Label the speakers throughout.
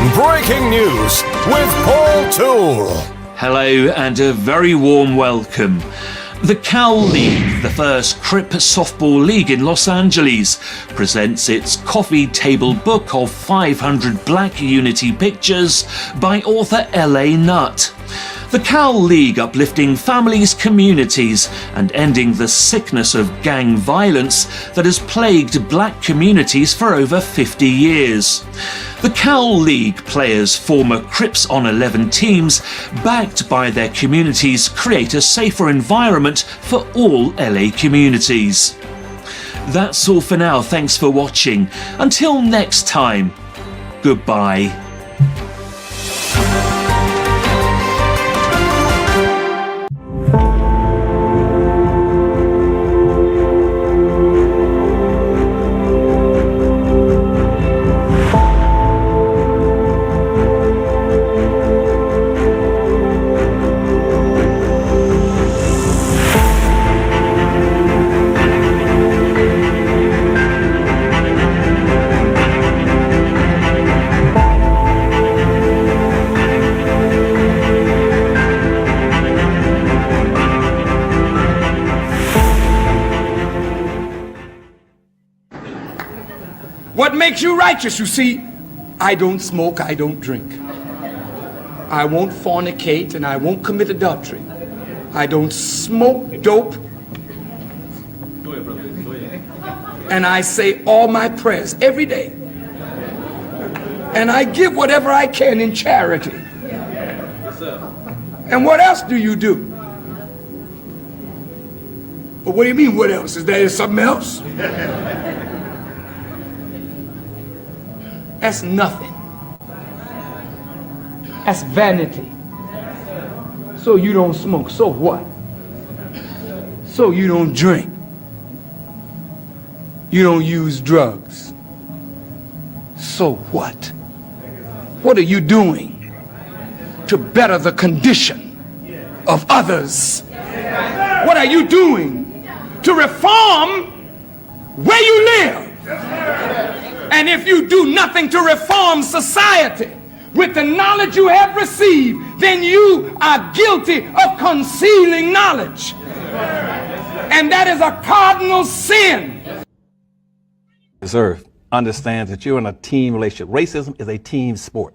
Speaker 1: Breaking news with Paul Toole.
Speaker 2: Hello and a very warm welcome. The Cal League, the first Crip softball league in Los Angeles, presents its coffee table book of 500 Black Unity pictures by author L.A. Nutt. The Cal League uplifting families, communities and ending the sickness of gang violence that has plagued black communities for over 50 years. The Cal League players, former Crips on 11 teams, backed by their communities, create a safer environment for all LA communities. That's all for now. Thanks for watching. Until next time, goodbye.
Speaker 3: What makes you righteous? You see, I don't smoke, I don't drink. I won't fornicate and I won't commit adultery. I don't smoke dope. Go ahead, brother. Go ahead. And I say all my prayers every day. And I give whatever I can in charity. Yes, sir. And what else do you do? But what do you mean, what else? Is there something else? That's nothing. That's vanity. So you don't smoke, so what? So you don't drink. You don't use drugs. So what? What are you doing to better the condition of others? What are you doing to reform where you live? And if you do nothing to reform society with the knowledge you have received, then you are guilty of concealing knowledge. And that is a cardinal sin.
Speaker 4: This earth understands that you're in a team relationship. Racism is a team sport.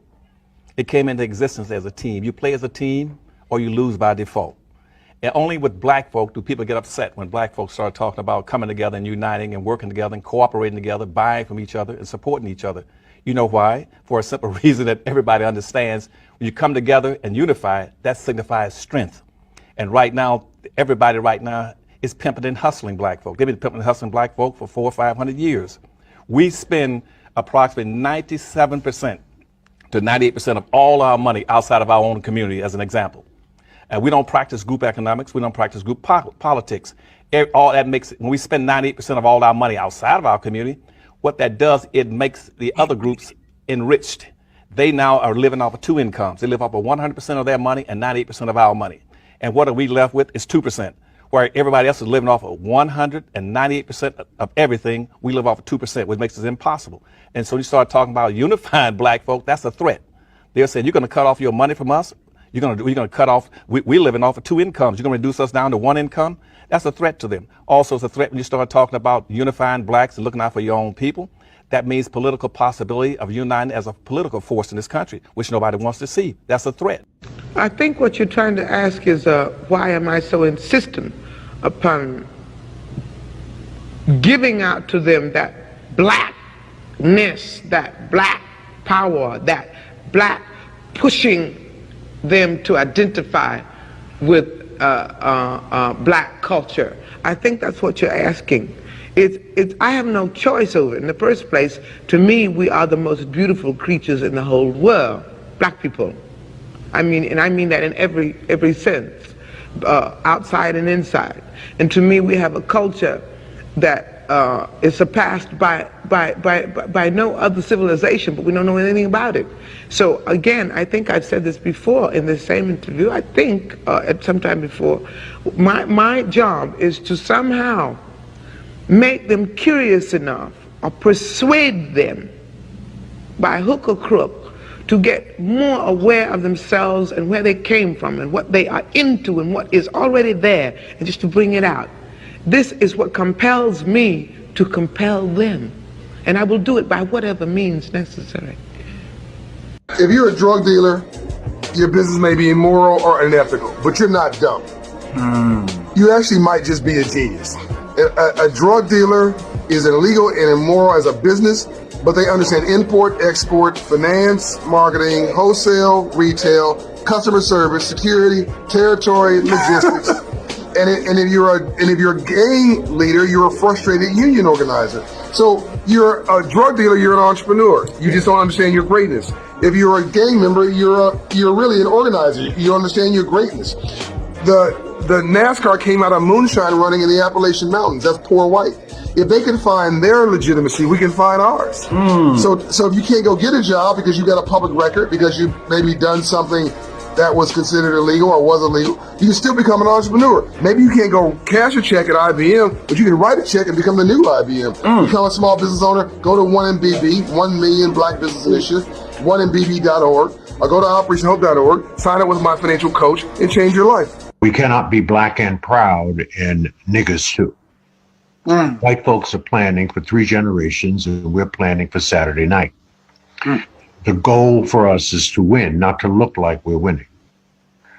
Speaker 4: It came into existence as a team. You play as a team or you lose by default. And only with black folk do people get upset when black folks start talking about coming together and uniting and working together and cooperating together, buying from each other and supporting each other. You know why? For a simple reason that everybody understands. When you come together and unify, that signifies strength. And right now, everybody right now is pimping and hustling black folk. They've been pimping and hustling black folk for 400 or 500 years. We spend approximately 97% to 98% of all our money outside of our own community, as an example. And we don't practice group economics. We don't practice group politics. All that makes, when we spend 98% of all our money outside of our community, what that does, it makes the other groups enriched. They now are living off of two incomes. They live off of 100% of their money and 98% of our money. And what are we left with is 2%. Where everybody else is living off of 198% of everything, we live off of 2%, which makes it impossible. And so you start talking about unifying black folk, that's a threat. They're saying, you're going to cut off your money from us? You're going to cut off, we're living off of two incomes. You're going to reduce us down to one income? That's a threat to them. Also, it's a threat when you start talking about unifying blacks and looking out for your own people. That means political possibility of uniting as a political force in this country, which nobody wants to see. That's a threat.
Speaker 5: I think what you're trying to ask is why am I so insistent upon giving out to them that blackness, that black power, that black pushing them to identify with black culture. I think that's what you're asking. I have no choice over it. In the first place, to me, we are the most beautiful creatures in the whole world, black people. I mean, and I mean that in every sense, outside and inside. And to me, we have a culture that is surpassed by no other civilization, but we don't know anything about it. So again, I think I've said this before in the same interview, I think at some time before, my job is to somehow make them curious enough or persuade them by hook or crook to get more aware of themselves and where they came from and what they are into and what is already there, and just to bring it out. This is what compels me to compel them, and I will do it by whatever means necessary.
Speaker 6: If you're a drug dealer, your business may be immoral or unethical, but you're not dumb. You actually might just be a genius. A drug dealer is illegal and immoral as a business, but they understand import, export, finance, marketing, wholesale, retail, customer service, security, territory, logistics. And if you're a gang leader, you're a frustrated union organizer. So you're a drug dealer, you're an entrepreneur. You just don't understand your greatness. If you're a gang member, you're really an organizer. You understand your greatness. The NASCAR came out of moonshine running in the Appalachian Mountains. That's poor white. If they can find their legitimacy, we can find ours. So if you can't go get a job because you got a public record, because you maybe done something that was considered illegal or was illegal, you can still become an entrepreneur. Maybe you can't go cash a check at IBM, but you can write a check and become the new IBM. Become a small business owner, go to 1MBB, 1 Million Black Business Initiative, 1MBB.org, or go to OperationHope.org, sign up with my financial coach, and change your life.
Speaker 7: We cannot be black and proud and niggers too. White folks are planning for 3 generations, and we're planning for Saturday night. The goal for us is to win, not to look like we're winning.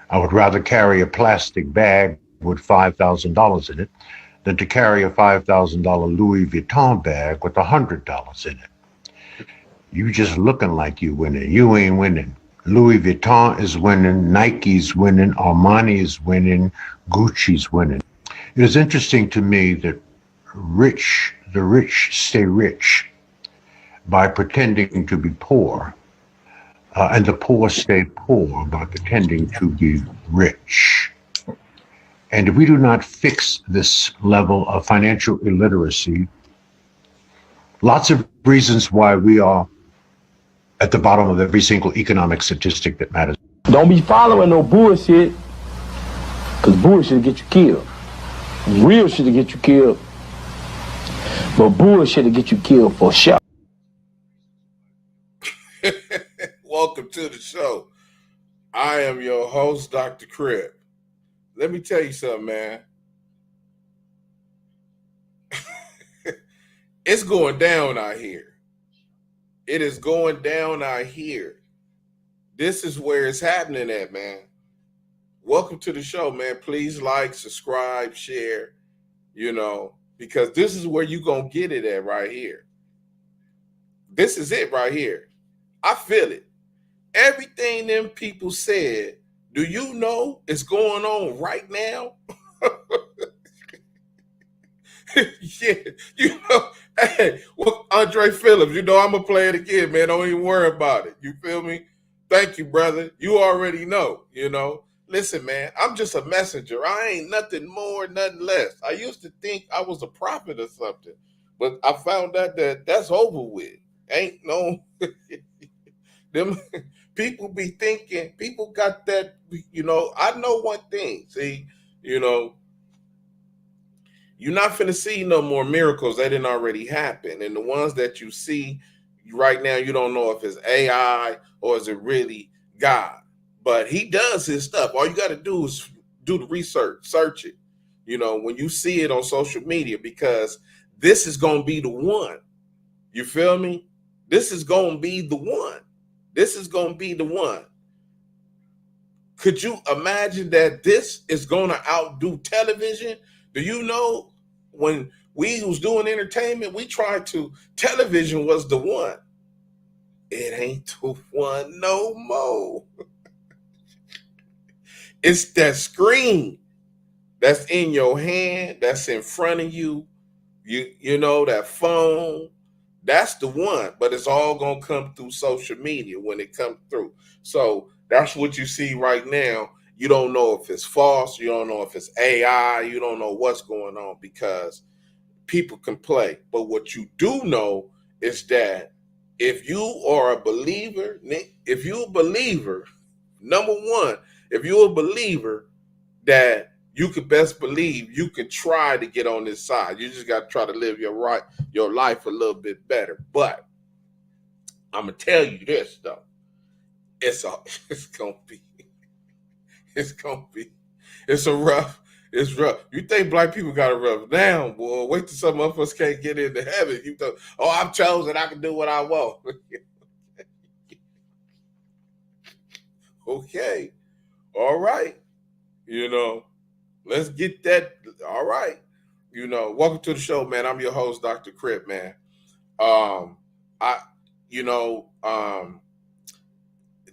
Speaker 7: I would rather carry a plastic bag with $5,000 in it than to carry a $5,000 Louis Vuitton bag with $100 in it. You just looking like you winning. You ain't winning. Louis Vuitton is winning, Nike's winning, Armani is winning, Gucci's winning. It is interesting to me that the rich stay rich by pretending to be poor, and the poor stay poor by pretending to be rich. And if we do not fix this level of financial illiteracy, lots of reasons why we are at the bottom of every single economic statistic that matters.
Speaker 8: Don't be following no bullshit, because bullshit will get you killed. Real shit will get you killed, but bullshit will get you killed for sure.
Speaker 9: Welcome to the show. I am your host, Dr. Crip. Let me tell you something, man. It's going down out here. It is going down out here. This is where it's happening at, man. Welcome to the show, man. Please like, subscribe, share, because this is where you're going to get it at right here. This is it right here. I feel it. Everything them people said, do you know is going on right now? Yeah, hey, well, Andre Phillips, I'm going to play it again, man. Don't even worry about it. You feel me? Thank you, brother. You already know, Listen, man, I'm just a messenger. I ain't nothing more, nothing less. I used to think I was a prophet or something, but I found out that that's over with. Ain't no... Them people be thinking, people got that, I know one thing. See, you're not finna see no more miracles that didn't already happen. And the ones that you see right now, you don't know if it's AI or is it really God. But he does his stuff. All you got to do is do the research, search it, when you see it on social media, because this is going to be the one. You feel me? This is going to be the one. This is going to be the one. Could you imagine that this is going to outdo television? Do you know when we was doing entertainment, we tried to, television was the one. It ain't the one no more. It's that screen that's in your hand, that's in front of you, that phone. That's the one, but it's all going to come through social media when it comes through. So that's what you see right now. You don't know if it's false. You don't know if it's AI. You don't know what's going on because people can play. But what you do know is that if you are a believer, number one, if you're a believer, that you could best believe you can try to get on this side. You just got to try to live your life a little bit better. But I'm going to tell you this, though. it's gonna be it's gonna be it's a rough. It's rough. You think black people got it rough now, boy? Wait till some of us can't get into heaven. You thought, oh, I'm chosen. I can do what I want. Okay. All right. You know, let's get that. All right. You know, welcome to the show, man. I'm your host, Dr. Crip, man. I, you know,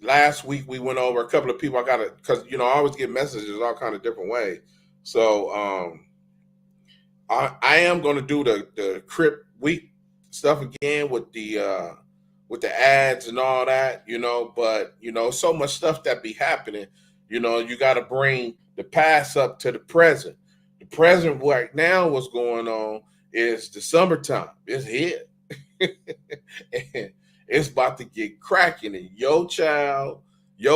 Speaker 9: last week we went over a couple of people. I got to, because, you know, I always get messages all kind of different ways. So, I am going to do the Crip week stuff again with the ads and all that, you know, but you know, so much stuff that be happening, you know, you got to bring the past up to the present. The present right now, what's going on is the summertime. It's here. And it's about to get cracking, and your child, they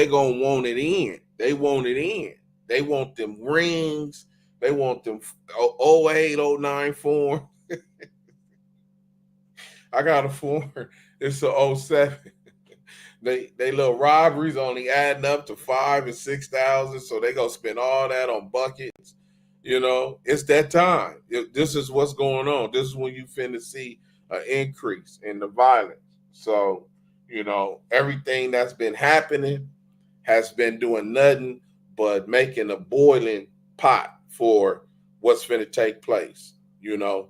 Speaker 9: gonna want it in. They want it in. They want them rings. They want them 08, 09 form. I got a form. It's a 07. They little robberies only adding up to 5,000 and 6,000, so they gonna spend all that on buckets. You know, it's that time. This is what's going on. This is when you finna see an increase in the violence. So, you know, everything that's been happening has been doing nothing but making a boiling pot for what's finna take place. You know,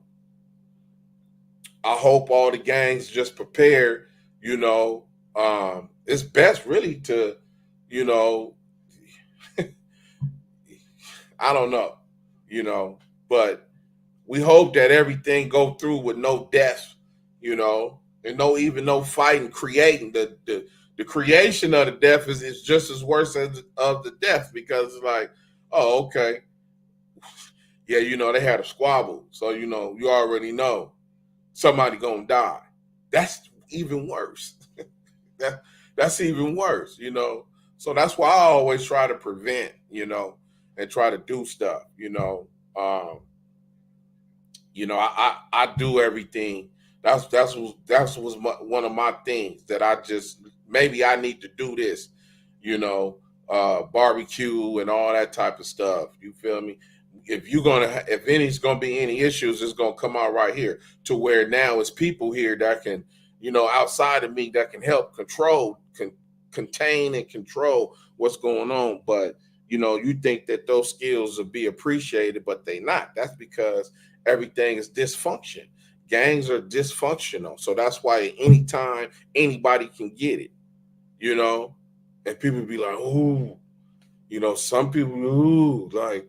Speaker 9: I hope all the gangs just prepare. You know, it's best really to, you know, I don't know, you know, but we hope that everything go through with no deaths, you know, and no fighting, creating the creation of the death is just as worse as of the death, because it's like, oh, okay, yeah, you know, they had a squabble, so you know, you already know somebody gonna die. That's even worse. That's even worse, you know. So that's why I always try to prevent, you know, and try to do stuff, you know. You know, I do everything. That was one of my things that I just, maybe I need to do this, you know, barbecue and all that type of stuff. You feel me? If any's gonna be any issues, it's gonna come out right here, to where now it's people here that can, you know, outside of me, that can help contain and control what's going on. But you know, you think that those skills will be appreciated, but they not. That's because everything is dysfunction. Gangs are dysfunctional. So that's why anytime anybody can get it, you know, and people be like, ooh, you know, some people, ooh, like,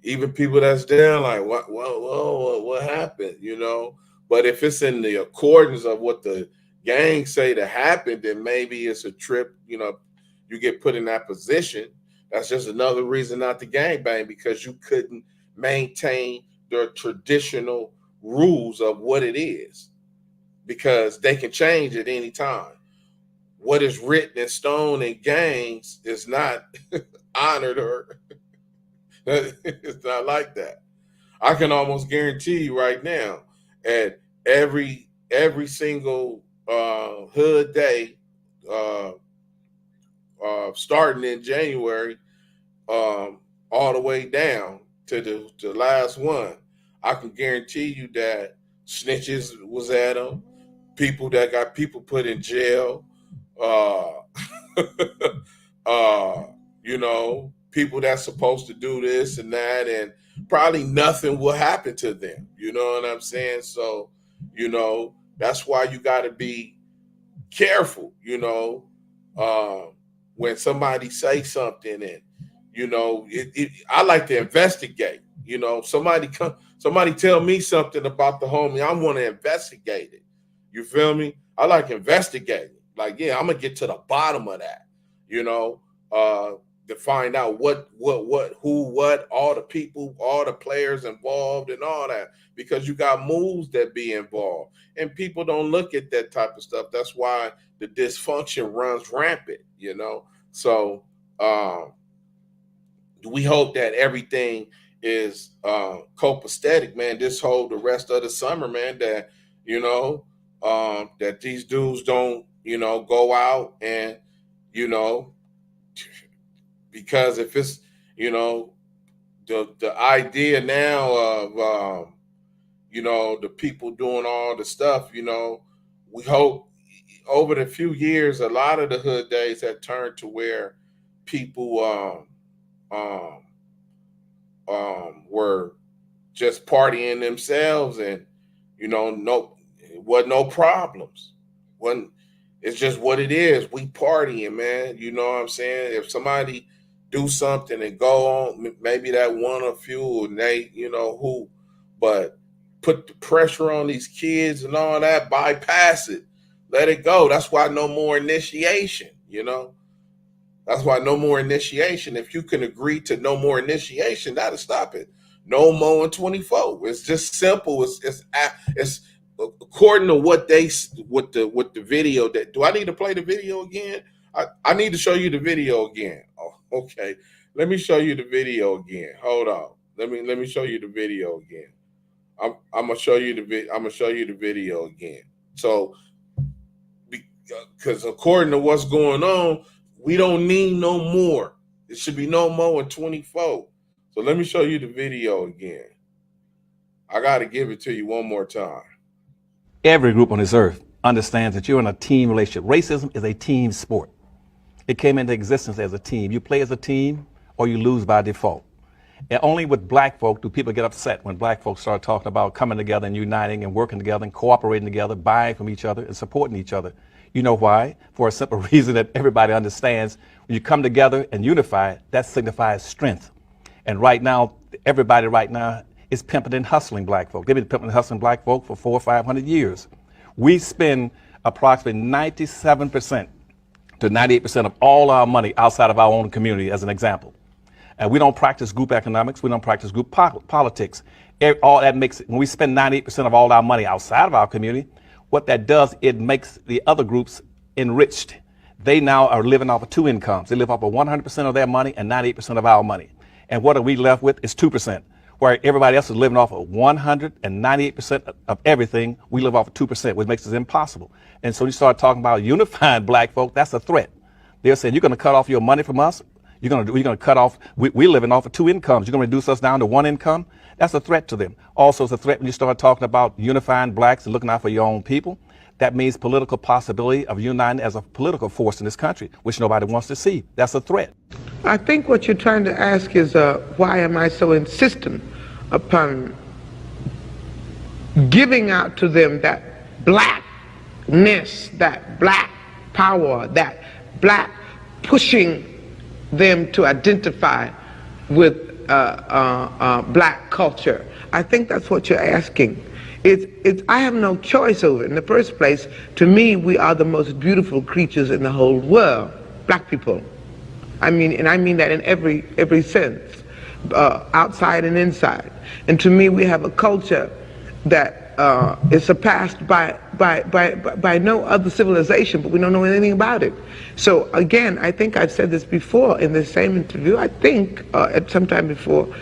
Speaker 9: even people that's down, like, what happened, you know? But if it's in the accordance of what the gang say to happen, then maybe it's a trip, you know, you get put in that position. That's just another reason not to gangbang, because you couldn't maintain the traditional rules of what it is, because they can change at any time. What is written in stone in gangs is not honored, or it's not like that. I can almost guarantee you right now, at every single hood day, starting in January, all the way down to the last one, I can guarantee you that snitches was at them, people that got people put in jail, uh, you know, people that's supposed to do this and that, and probably nothing will happen to them. You know what I'm saying? So, you know, that's why you got to be careful, you know, when somebody say something, and, you know, I like to investigate. You know, somebody tell me something about the homie, I want to investigate it. You feel me? I like investigating. Like, yeah, I'm gonna get to the bottom of that. You know, to find out what, who, what, all the people, all the players involved, and all that, because you got moves that be involved, and people don't look at that type of stuff. That's why the dysfunction runs rampant. You know, so we hope that everything is copacetic, man. This whole the rest of the summer, man. That, you know, that these dudes don't, go out and, because if it's, the idea now of, the people doing all the stuff, we hope over the few years, a lot of the hood days have turned to where people were just partying themselves, and it wasn't no problems. It's just what it is. We partying, man. You know what I'm saying? If somebody do something and go on, maybe that one or few, and they, but put the pressure on these kids and all that, bypass it, let it go. That's why no more initiation, That's why no more initiation. If you can agree to no more initiation, that'll stop it. No more in 24. It's just simple. It's according to what the video that. Do I need to play the video again? I need to show you the video again. Oh, okay. Let me show you the video again. Hold on. Let me show you the video again. I'm gonna show you the video again. So, because according to what's going on, we don't need no more. It should be no more in 24. So let me show you the video again. I got to give it to you one more time.
Speaker 4: Every group on this earth understands that you're in a team relationship. Racism is a team sport. It came into existence as a team. You play as a team or you lose by default. And only with black folk do people get upset when black folks start talking about coming together and uniting and working together and cooperating together, buying from each other and supporting each other. You know why? For a simple reason that everybody understands. When you come together and unify, that signifies strength. And right now, everybody right now is pimping and hustling black folk. They've been pimping and hustling black folk for 400 or 500 years. We spend approximately 97% to 98% of all our money outside of our own community, as an example. And we don't practice group economics. We don't practice group politics. All that makes it, when we spend 98% of all our money outside of our community, what that does, it makes the other groups enriched. They now are living off of two incomes. They live off of 100% of their money and 98% of our money. And what are we left with is 2%, where everybody else is living off of 198% of everything. We live off of 2%, which makes it impossible. And so you start talking about unifying black folk, that's a threat. They're saying, you're going to cut off your money from us. You're going to cut off, we're living off of two incomes. You're going to reduce us down to one income. That's a threat to them. Also, it's a threat when you start talking about unifying blacks and looking out for your own people. That means political possibility of uniting as a political force in this country, which nobody wants to see. That's a threat.
Speaker 5: I think what you're trying to ask is why am I so insistent upon giving out to them that blackness, that black power, that black pushing them to identify with black culture. I think that's what you're asking. I have no choice over it. In the first place, to me, we are the most beautiful creatures in the whole world, black people. I mean that in every sense, outside and inside. And to me, we have a culture that is surpassed by no other civilization, but we don't know anything about it. So again, I think I've said this before in the same interview, I think at some time before,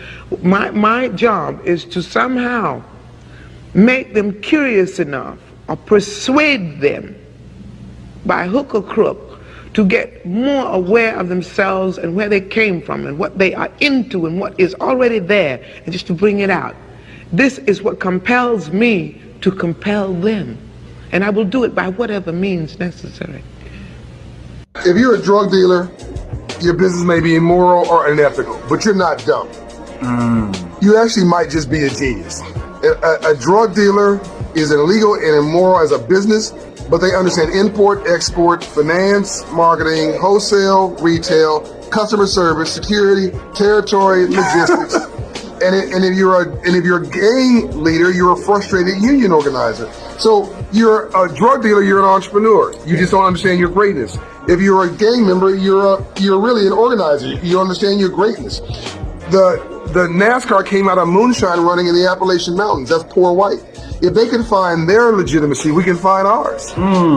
Speaker 5: my job is to somehow make them curious enough or persuade them by hook or crook to get more aware of themselves and where they came from and what they are into and what is already there, and just to bring it out. This is what compels me to compel them, and I will do it by whatever means necessary.
Speaker 6: If you're a drug dealer, your business may be immoral or unethical, but you're not dumb. You actually might just be a genius. A drug dealer is illegal and immoral as a business, but they understand import, export, finance, marketing, wholesale, retail, customer service, security, territory, logistics. And if you're a gang leader, you're a frustrated union organizer. So you're a drug dealer, you're an entrepreneur. You just don't understand your greatness. If you're a gang member, you're really an organizer. You understand your greatness. The NASCAR came out of moonshine running in the Appalachian Mountains. That's poor white. If they can find their legitimacy, we can find ours.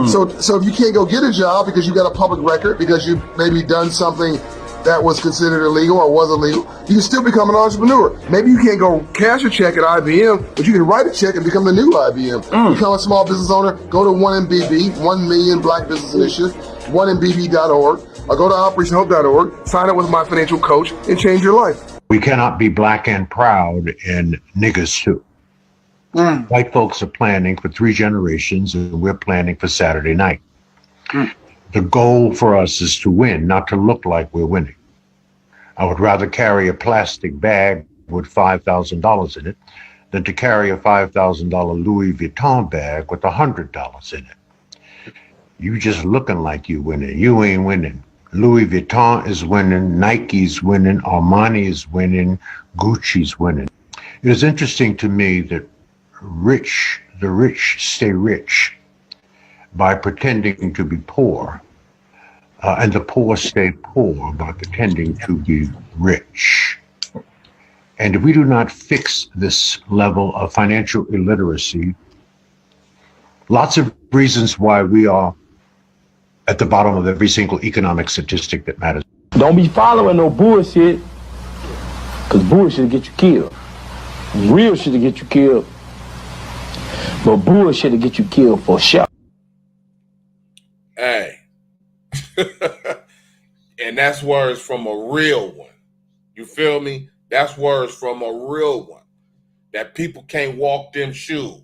Speaker 6: So if you can't go get a job because you got a public record, because you've maybe done something that was considered illegal or was illegal, you can still become an entrepreneur. Maybe you can't go cash a check at IBM, but you can write a check and become the new IBM. Become a small business owner, go to 1MBB, 1 Million Black Business Initiative, 1MBB.org, or go to OperationHope.org, sign up with my financial coach, and change your life.
Speaker 7: We cannot be black and proud and niggas too. White folks are planning for 3 generations, and we're planning for Saturday night. The goal for us is to win, not to look like we're winning. I would rather carry a plastic bag with $5,000 in it than to carry a $5,000 Louis Vuitton bag with $100 in it. You just looking like you winning. You ain't winning. Louis Vuitton is winning, Nike's winning, Armani is winning, Gucci's winning. It is interesting to me that the rich stay rich by pretending to be poor, and the poor stay poor by pretending to be rich. And if we do not fix this level of financial illiteracy, lots of reasons why we are at the bottom of every single economic statistic that matters.
Speaker 8: Don't be following no bullshit, because bullshit will get you killed. Real shit will get you killed, but bullshit will get you killed for sure.
Speaker 9: Hey. And that's words from a real one. You feel me? That's words from a real one. That people can't walk them shoes.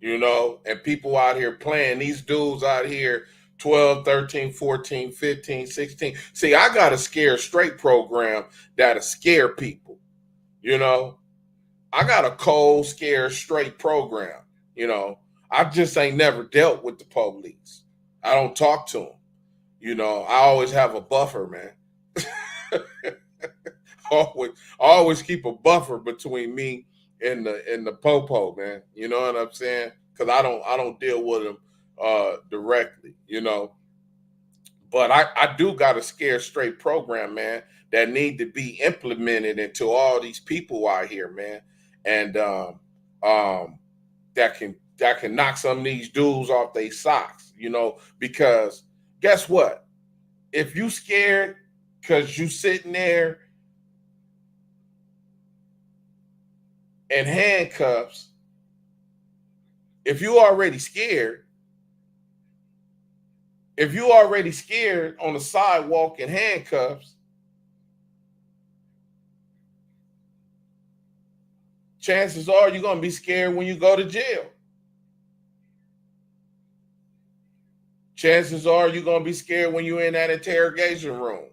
Speaker 9: You know, and people out here playing, these dudes out here 12, 13, 14, 15, 16. See, I got a scare straight program that'll scare people. You know, I got a cold scare straight program. You know, I just ain't never dealt with the police. I don't talk to them. You know, I always have a buffer, man. always keep a buffer between me and the popo, man. You know what I'm saying? Because I don't deal with them directly, you know. But I do got a scare straight program, man, that need to be implemented into all these people out here, man, and that can knock some of these dudes off their socks, you know, because guess what? If you scared because you sitting there in handcuffs, if you already scared on the sidewalk in handcuffs, chances are you're going to be scared when you go to jail. Chances are you're going to be scared when you're in that interrogation room.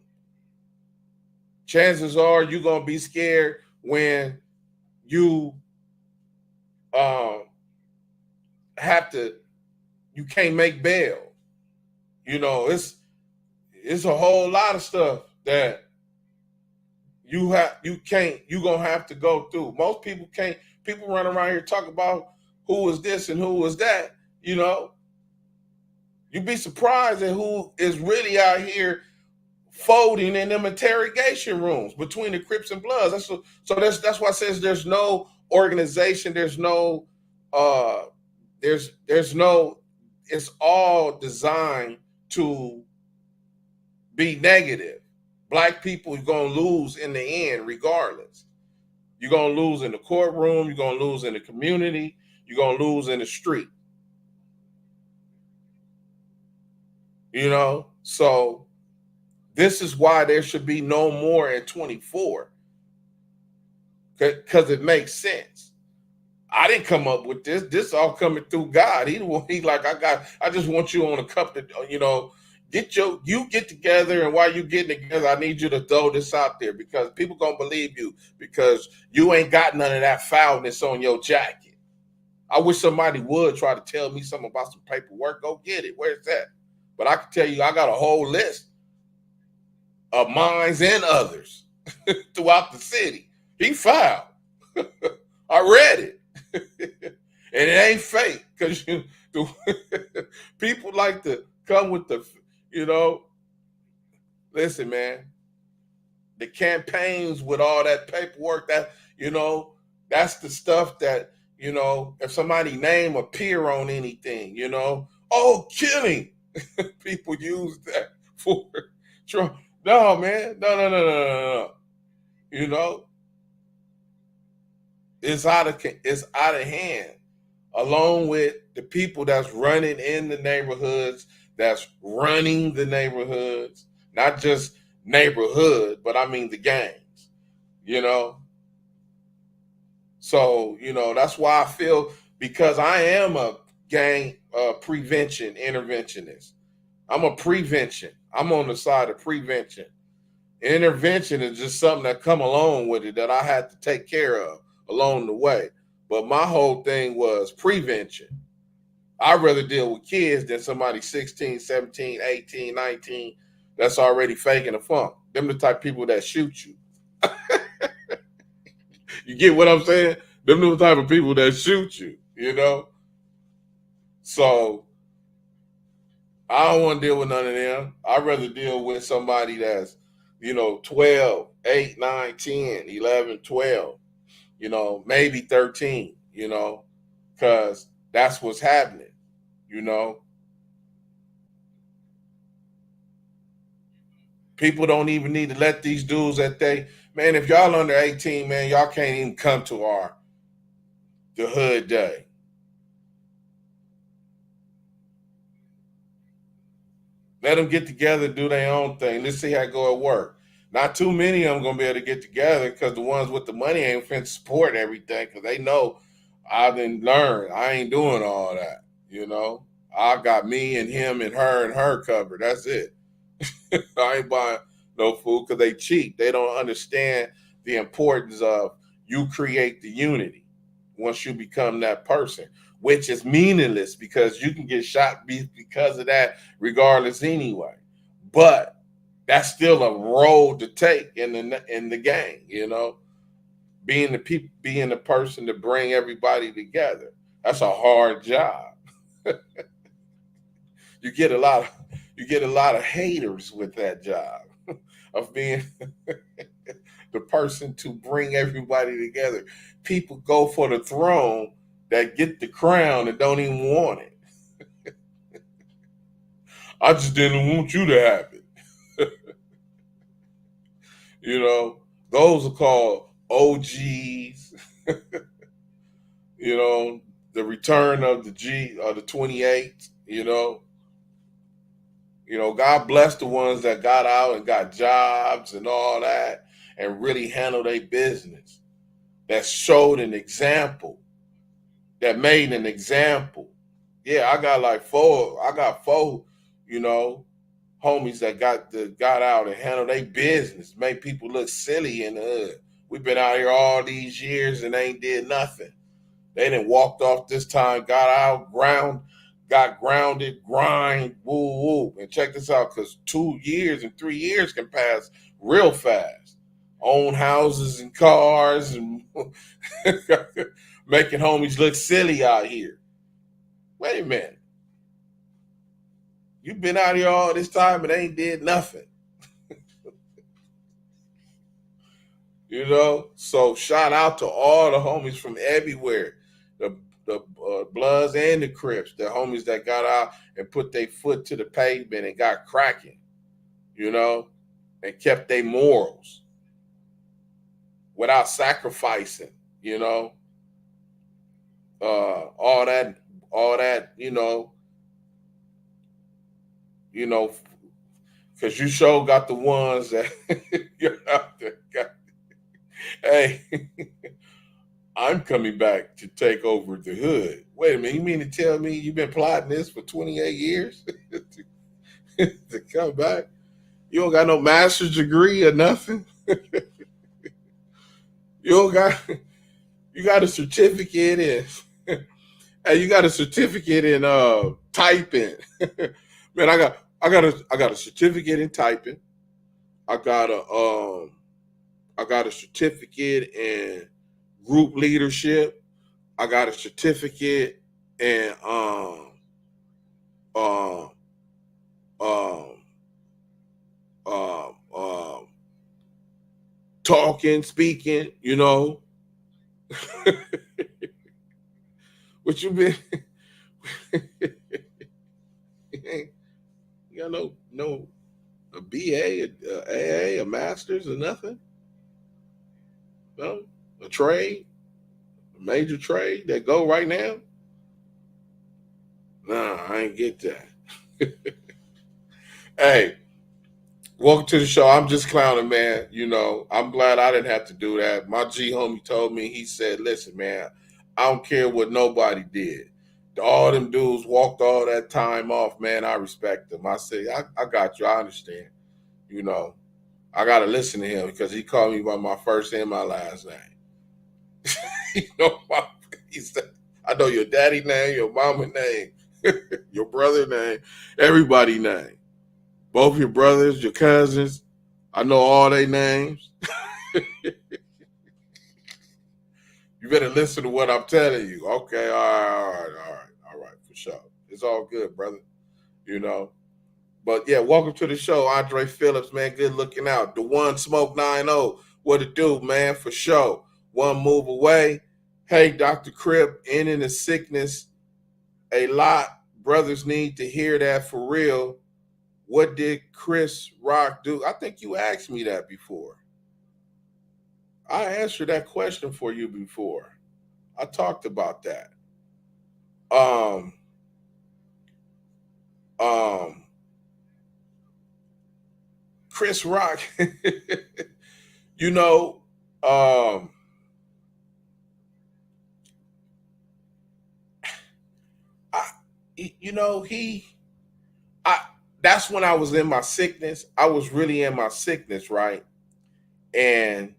Speaker 9: Chances are you're going to be scared when you you can't make bail. You know, it's a whole lot of stuff that you're gonna have to go through. Most people can't. People run around here talk about who was this and who was that. You know, you'd be surprised at who is really out here folding in them interrogation rooms between the Crips and Bloods. That's why it says there's no organization. There's no. There's no. It's all designed to be negative. Black people are going to lose in the end regardless. You're going to lose in the courtroom. You're going to lose in the community. You're going to lose in the street. You know? So this is why there should be no more in 24. Because it makes sense. I didn't come up with this. This all coming through God. He like, I just want you on a cup to, you know, you get together, and while you getting together, I need you to throw this out there because people gonna believe you because you ain't got none of that foulness on your jacket. I wish somebody would try to tell me something about some paperwork. Go get it. Where's that? But I can tell you, I got a whole list of mines and others throughout the city. He filed. I read it. And it ain't fake because people like to come with the, you know, listen, man, the campaigns with all that paperwork, that, you know, that's the stuff that, you know, if somebody name appear on anything, you know, oh, killing, people use that for No, man. No. You know, it's out of hand. Along with the people that's running in the neighborhoods, that's running the neighborhoods, not just neighborhood, but I mean the gangs, you know. So, that's why I feel, because I am a gang prevention interventionist. I'm a prevention. I'm on the side of prevention. Intervention is just something that come along with it that I had to take care of along the way. But my whole thing was prevention. I'd rather deal with kids than somebody 16, 17, 18, 19 that's already faking the funk. Them the type of people that shoot you. You get what I'm saying? Them the type of people that shoot you, So I don't want to deal with none of them. I'd rather deal with somebody that's, 12, 8, 9, 10, 11, 12, maybe 13, because that's what's happening, People don't even need to let these dudes man, if y'all under 18, man, y'all can't even come to the hood day. Let them get together, do their own thing. Let's see how it go at work. Not too many of them going to be able to get together because the ones with the money ain't finna support everything because they know I didn't learn. I ain't doing all that, I got me and him and her covered. That's it. I ain't buying no food because they cheat. They don't understand the importance of you create the unity once you become that person, which is meaningless because you can get shot because of that regardless anyway. But that's still a role to take in the gang, being the person to bring everybody together. That's a hard job. You get a lot of haters with that job of being the person to bring everybody together. People go for the throne that get the crown and don't even want it. I just didn't want you to have it. Those are called OGs. The return of the 28. God bless the ones that got out and got jobs and all that and really handled their business. That showed an example. That made an example. Yeah, I got four, homies that got out and handled their business, made people look silly in the hood. We've been out here all these years and ain't did nothing. They done walked off this time, got out, got grounded, grind, woo woo. And check this out, because 2 years and 3 years can pass real fast. Own houses and cars and making homies look silly out here. Wait a minute. You've been out here all this time and ain't did nothing. So shout out to all the homies from everywhere, the Bloods and the Crips, the homies that got out and put their foot to the pavement and got cracking, and kept their morals without sacrificing, all that, because you sure got the ones that hey, I'm coming back to take over the hood. Wait a minute, you mean to tell me you've been plotting this for 28 years to come back? You don't got no master's degree or nothing? You got a certificate in hey, you got a certificate in typing. Man, I got a certificate in typing. I got a certificate in group leadership. I got a certificate in um, um, talking, speaking, What you been you got no BA, a AA, a master's, or nothing? No, a trade, a major trade that go right now? Nah, I ain't get that. Hey, welcome to the show. I'm just clowning, man. You know, I'm glad I didn't have to do that. My G homie told me, he said, listen, man, I don't care what nobody did. All them dudes walked all that time off, man. I respect them. I say, I got you. I understand. You know, I got to listen to him because he called me by my first and my last name. You know, he said, I know your daddy name, your mama name, your brother name, everybody name. Both your brothers, your cousins. I know all their names. You better listen to what I'm telling you. Okay, all right, for sure. It's all good, brother. You know. But yeah, welcome to the show, Andre Phillips, man. Good looking out. The one Smoke 9-0. What it do, man, for sure. One move away. Hey, Dr. Crip, ending the sickness. A lot. Brothers need to hear that for real. What did Chris Rock do? I think you asked me that before. I answered that question for you before. I talked about that. Chris Rock, you know, that's when I was in my sickness. I was really in my sickness, right? And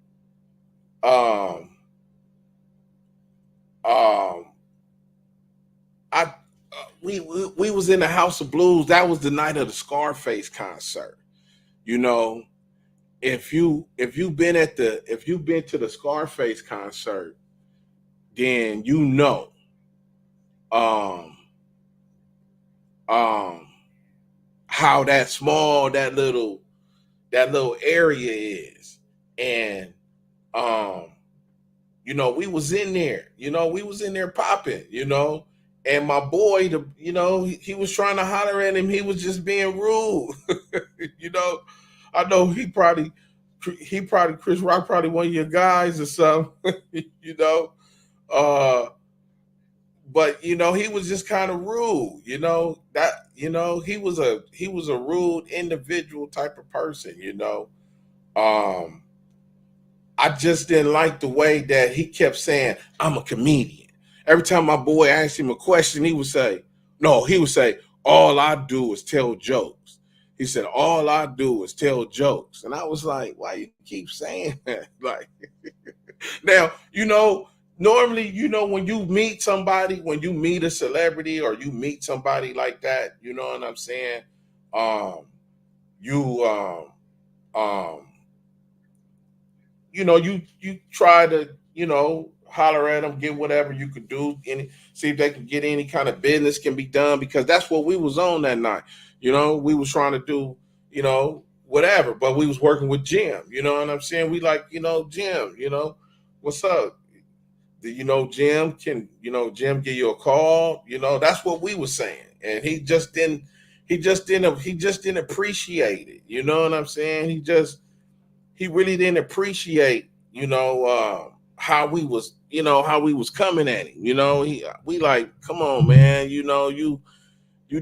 Speaker 9: we was in the House of Blues. That was the night of the Scarface concert. You know, if you've been to the Scarface concert, then you know how that little area is. And you know, we was in there popping, you know. And my boy, he was trying to holler at him. He was just being rude. You know, I know he probably Chris Rock probably one of your guys or something, you know. But you know, he was just kind of rude, you know. He was a rude individual type of person, you know. I just didn't like the way that he kept saying, I'm a comedian. Every time my boy asked him a question, he would say, all I do is tell jokes. He said, all I do is tell jokes. And I was like, why you keep saying that? Like, now, you know, normally, you know, when you meet somebody, when you meet a celebrity or you meet somebody like that, you know what I'm saying? You know, you try to, you know, holler at them, get whatever you could do, see if they can get any kind of business can be done, because that's what we was on that night. You know, we was trying to do, you know, whatever, but we was working with Jim, you know what I'm saying? We like, you know, Jim, you know, what's up? You know, Jim give you a call, you know, that's what we was saying. And he just didn't appreciate it. You know what I'm saying? He really didn't appreciate, you know, how we was coming at him. You know, we like, come on, man, you know, you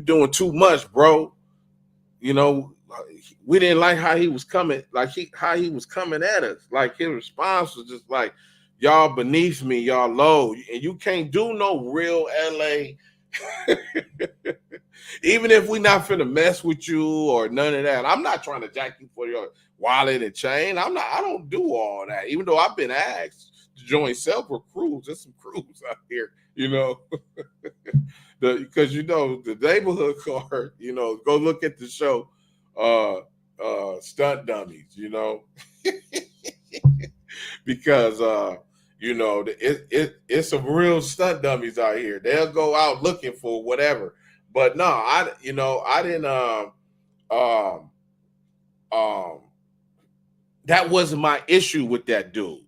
Speaker 9: doing too much, bro. You know, we didn't like how he was coming, how he was coming at us. Like his response was just like, y'all beneath me, y'all low, and you can't do no real LA. Even if we not finna mess with you or none of that. I'm not trying to jack you for your wallet and chain. I don't do all that. Even though I've been asked to join several crews. There's some crews out here, you know. Because you know, the neighborhood card, you know, go look at the show, Stunt Dummies, you know. Because you know, it's some real stunt dummies out here. They'll go out looking for whatever. But no, I didn't that wasn't my issue with that dude.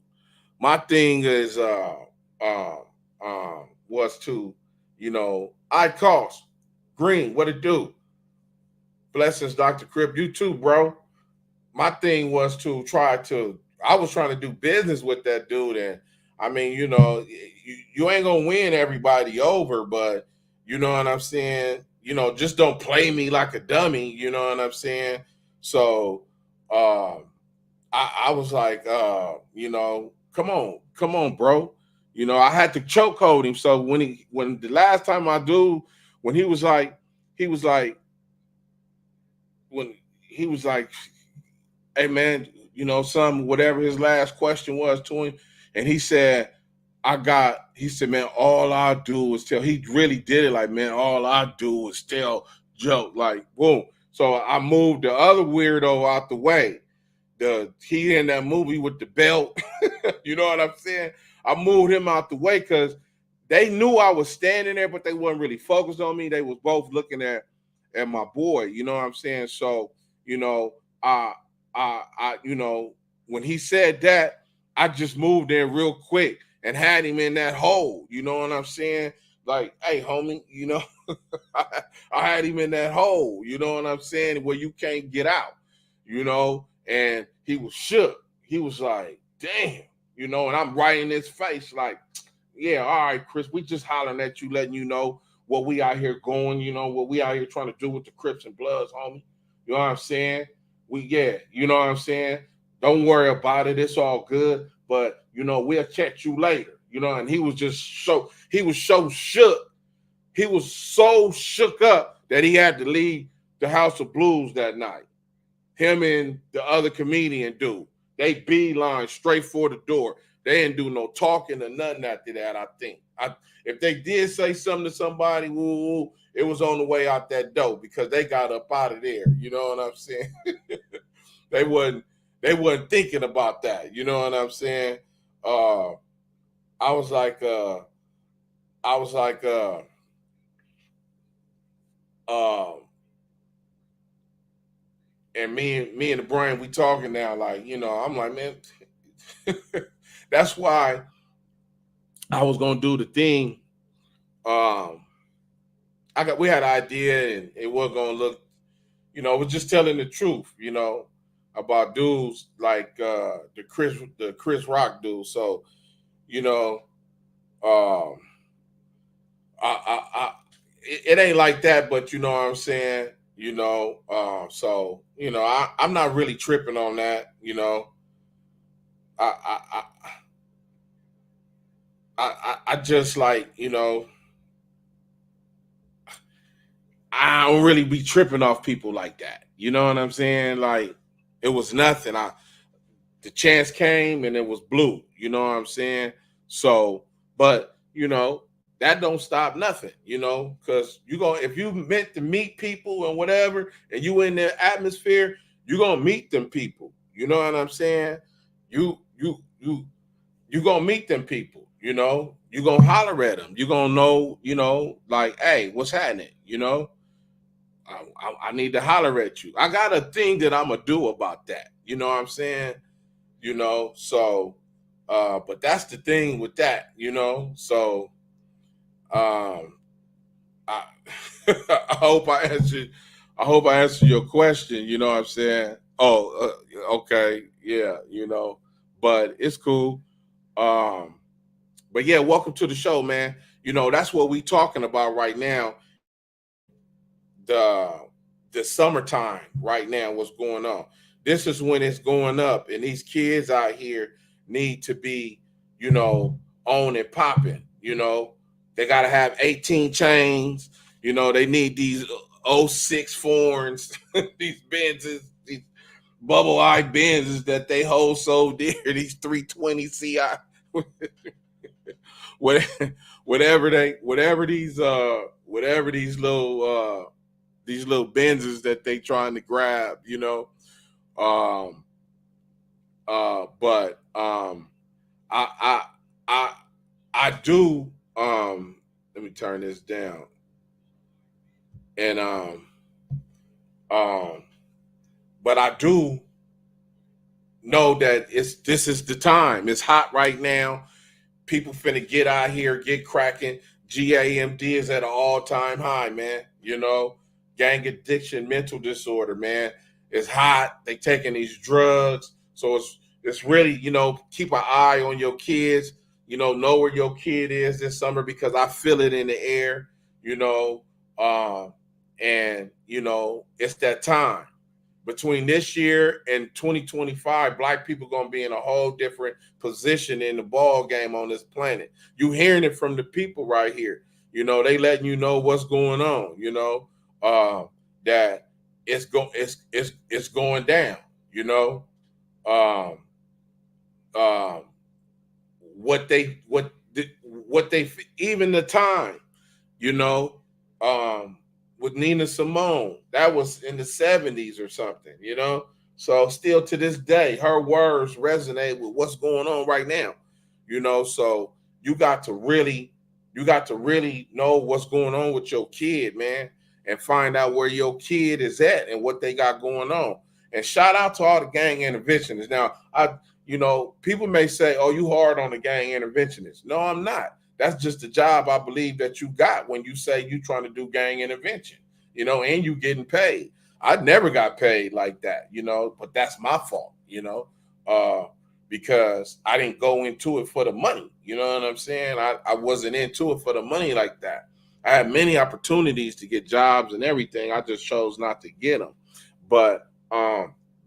Speaker 9: My thing is was to, you know, I cost Green, what it do? Blessings, Dr. Crip. You too, bro. my thing was to I was trying to do business with that dude. And I mean, you ain't gonna win everybody over, but you know what I'm saying? Just don't play me like a dummy, you know what I'm saying? So I was like, come on, bro. I had to chokehold him. So when the last time when he was like, when he was like, hey man, whatever his last question was to him, and he said, he said, man, all I do is tell. He really did it like, man, all I do is tell joke, like, boom. So I moved the other weirdo out the way. He in that movie with the belt, you know what I'm saying? I moved him out the way because they knew I was standing there, but they wasn't really focused on me. They was both looking at my boy, you know what I'm saying? So, I when he said that, I just moved in real quick and had him in that hole, you know what I'm saying? Like, hey, homie, I had him in that hole, you know what I'm saying, where you can't get out, and he was shook. He was like, damn, and I'm right in his face, like, yeah, all right, Chris, we just hollering at you, letting you know what we out here going, what we out here trying to do with the Crips and Bloods, homie. You know what I'm saying? You know what I'm saying? Don't worry about it. It's all good. But, we'll catch you later. And he was so shook. He was so shook up that he had to leave the House of Blues that night. Him and the other comedian dude. They beeline straight for the door. They didn't do no talking or nothing after that, I think. If they did say something to somebody, it was on the way out that door because they got up out of there. You know what I'm saying? They wasn't thinking about that. You know what I'm saying? I was like, and me and the brain, we talking now, like, I'm like, man, that's why I was gonna do the thing. We had an idea and it wasn't gonna look, it was just telling the truth, about dudes like the Chris Rock dude. So, um it ain't like that, but you know what I'm saying, so I'm not really tripping on that, I I just like, I don't really be tripping off people like that. You know what I'm saying? Like, it was nothing. The chance came and it was blue. You know what I'm saying? So, but that don't stop nothing. Because if you meant to meet people and whatever, and you in their atmosphere, you're gonna meet them people. You know what I'm saying? You gonna meet them people. You gonna holler at them. You gonna know, like, hey, what's happening? I need to holler at you. I got a thing that I'm gonna do about that. You know what I'm saying? So but that's the thing with that, So I I hope I answered your question, you know what I'm saying? Oh, okay. Yeah, but it's cool. Um but yeah, welcome to the show, man. That's what we talking about right now. The summertime right now, what's going on. This is when it's going up, and these kids out here need to be, on and popping. They got to have 18 chains. They need these '06 foreigns, these Benzes, these bubble eye Benzes that they hold so dear. These 320 CI, whatever these little Benzes that they trying to grab, but I I I do let me turn this down. And but I do know that this is the time. It's hot right now. People finna get out here, get cracking. GAMD is at an all-time high, man. Gang addiction, mental disorder, man. it's hot. They taking these drugs. So it's really, keep an eye on your kids. Know where your kid is this summer because I feel it in the air, and it's that time. Between this year and 2025, Black people going to be in a whole different position in the ball game on this planet. You hearing it from the people right here. They letting you know what's going on. That it's going down. What they even the time. With Nina Simone, that was in the 70s or something, So still to this day, her words resonate with what's going on right now, So you got to really know what's going on with your kid, man, and find out where your kid is at and what they got going on. And shout out to all the gang interventionists. Now, people may say, "Oh, you hard on the gang interventionists." No, I'm not. That's just the job I believe that you got when you say you trying to do gang intervention, and you getting paid. I never got paid like that, but that's my fault, because I didn't go into it for the money. You know what I'm saying? I wasn't into it for the money like that. I had many opportunities to get jobs and everything. I just chose not to get them. But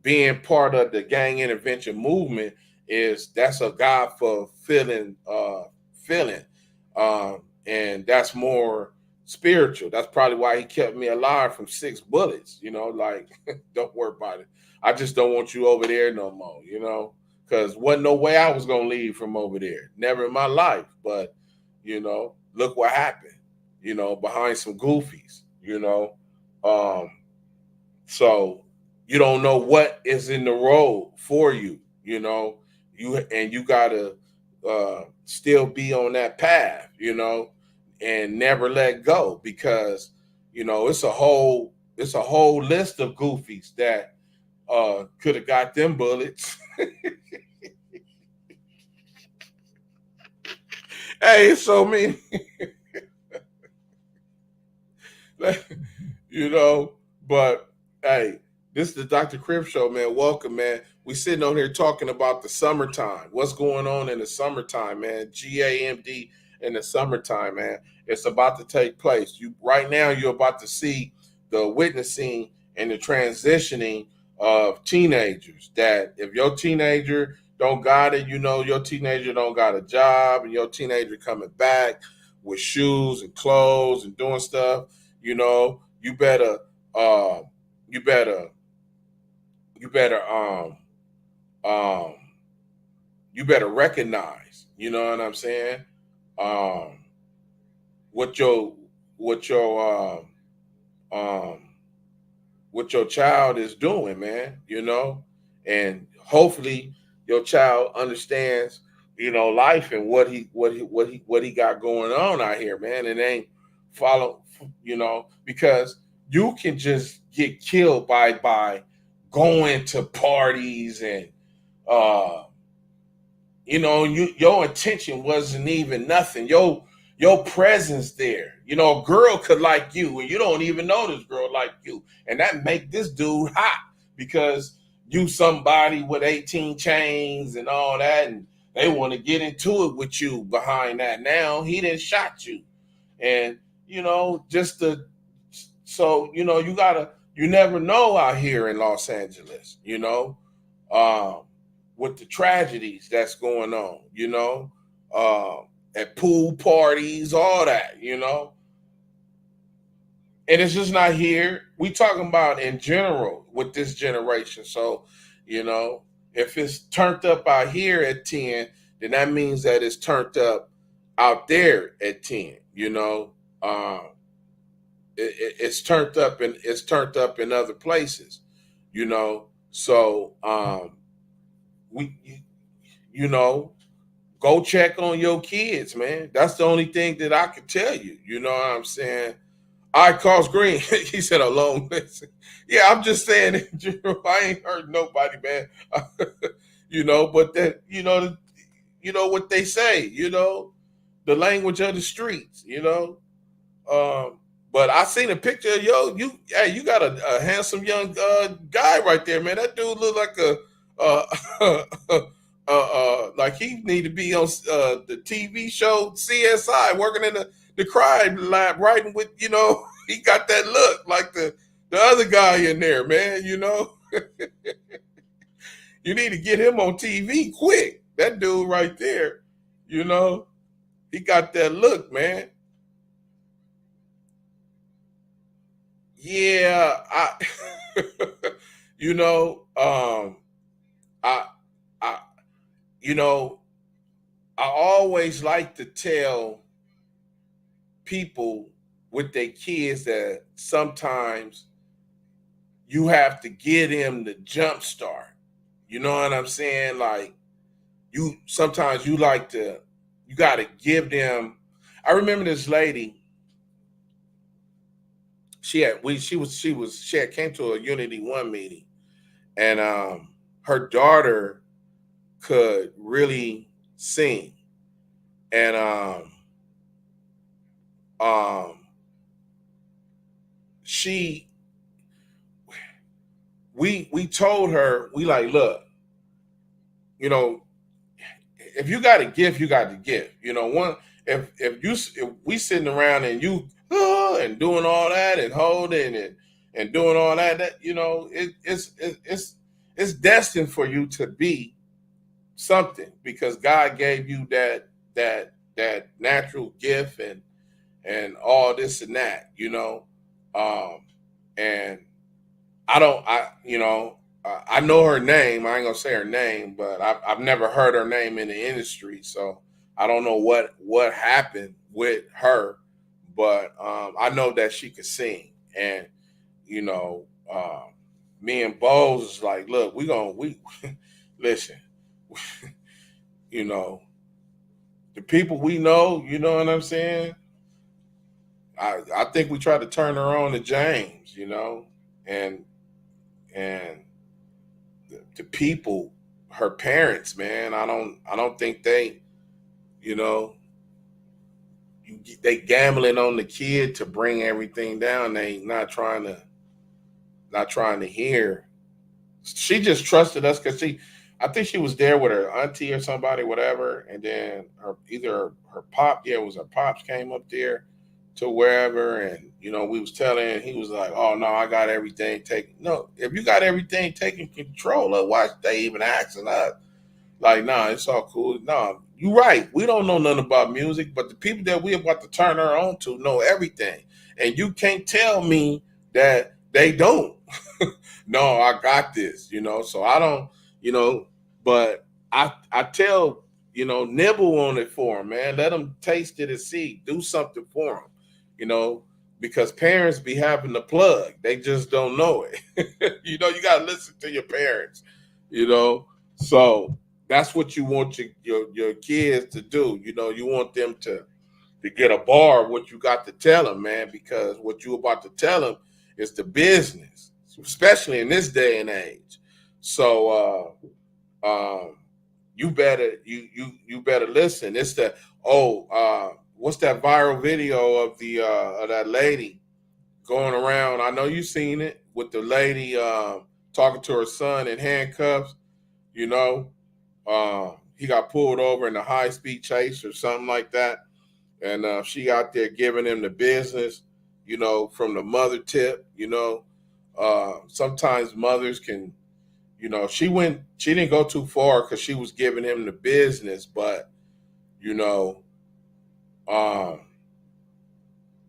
Speaker 9: being part of the gang intervention movement that's a God fulfilling feeling. And that's more spiritual. That's probably why he kept me alive from 6 bullets, don't worry about it. I just don't want you over there no more, because wasn't no way I was going to leave from over there. Never in my life. But, look what happened, behind some goofies, so you don't know what is in the road for you, you got to still be on that path, and never let go because, it's a whole list of goofies that could have got them bullets. Hey, it's so many, but hey, this is the Dr. Crip Show, man. Welcome, man. We sitting on here talking about the summertime. What's going on in the summertime, man? GAMD in the summertime, man. It's about to take place. Right now, you're about to see the witnessing and the transitioning of teenagers. That if your teenager don't got it, your teenager don't got a job, and your teenager coming back with shoes and clothes and doing stuff, you better recognize, you know what I'm saying? What your child is doing, man, and hopefully your child understands, life and what he got going on out here, man, and ain't follow, because you can just get killed by going to parties and your intention wasn't even nothing. Your presence there. A girl could like you and you don't even know this girl like you. And that make this dude hot because you somebody with 18 chains and all that, and they want to get into it with you behind that. Now he done shot you. And you never know out here in Los Angeles, with the tragedies that's going on, at pool parties, all that, and it's just not here. We talking about in general with this generation. So, if it's turned up out here at 10, then that means that it's turned up out there at 10, it's turned up in other places, so go check on your kids, man. That's the only thing that I can tell you. You know what I'm saying? All right, Carl's Green. He said a long list. Yeah, I'm just saying in general, I ain't heard nobody, man. But that, what they say, the language of the streets, but But I seen a picture of you got a handsome young guy right there, man. That dude look like like he need to be on the TV show CSI, working in the crime lab, writing with, he got that look like the other guy in there, man. You need to get him on TV quick. That dude right there, he got that look, man. Yeah, you know, I, I, I always like to tell people with their kids that sometimes you have to get them the jump start. You know what I'm saying? Like sometimes you got to give them. I remember this lady. She had came to a Unity One meeting, and her daughter could really sing, and we told her, we like, look, if you got a gift, you got the gift. If we sitting around and you and doing all that and holding and doing all that it's destined for you to be something, because God gave you that natural gift and all this and that, and I know her name. I ain't gonna say her name, but I've never heard her name in the industry, so I don't know what happened with her. But I know that she could sing, and me and Bose is like, look, we listen, the people we know, you know what I'm saying? I think we try to turn her on to James, and the people, her parents, man, I don't think they, they gambling on the kid to bring everything down. They not trying to hear. She just trusted us because I think she was there with her auntie or somebody, whatever, and then her pop, yeah, it was her pops came up there to wherever, and we was telling, he was like, oh no, I got everything taken. No, if you got everything taken control of, why they even asking us? Like, nah, it's all cool. Nah, you right. We don't know nothing about music, but the people that we about to turn her on to know everything. And you can't tell me that they don't. No, I got this, so I don't, but I tell, nibble on it for them, man. Let them taste it and see. Do something for them, because parents be having the plug. They just don't know it. You got to listen to your parents, so that's what you want your kids to do. You want them to get a bar of what you got to tell them, man, because what you about to tell them is the business, especially in this day and age. So you better listen. It's what's that viral video of of that lady going around? I know you've seen it, with the lady talking to her son in handcuffs. He got pulled over in a high-speed chase or something like that, and she out there giving him the business, from the mother tip. Sometimes mothers can, she didn't go too far because she was giving him the business, but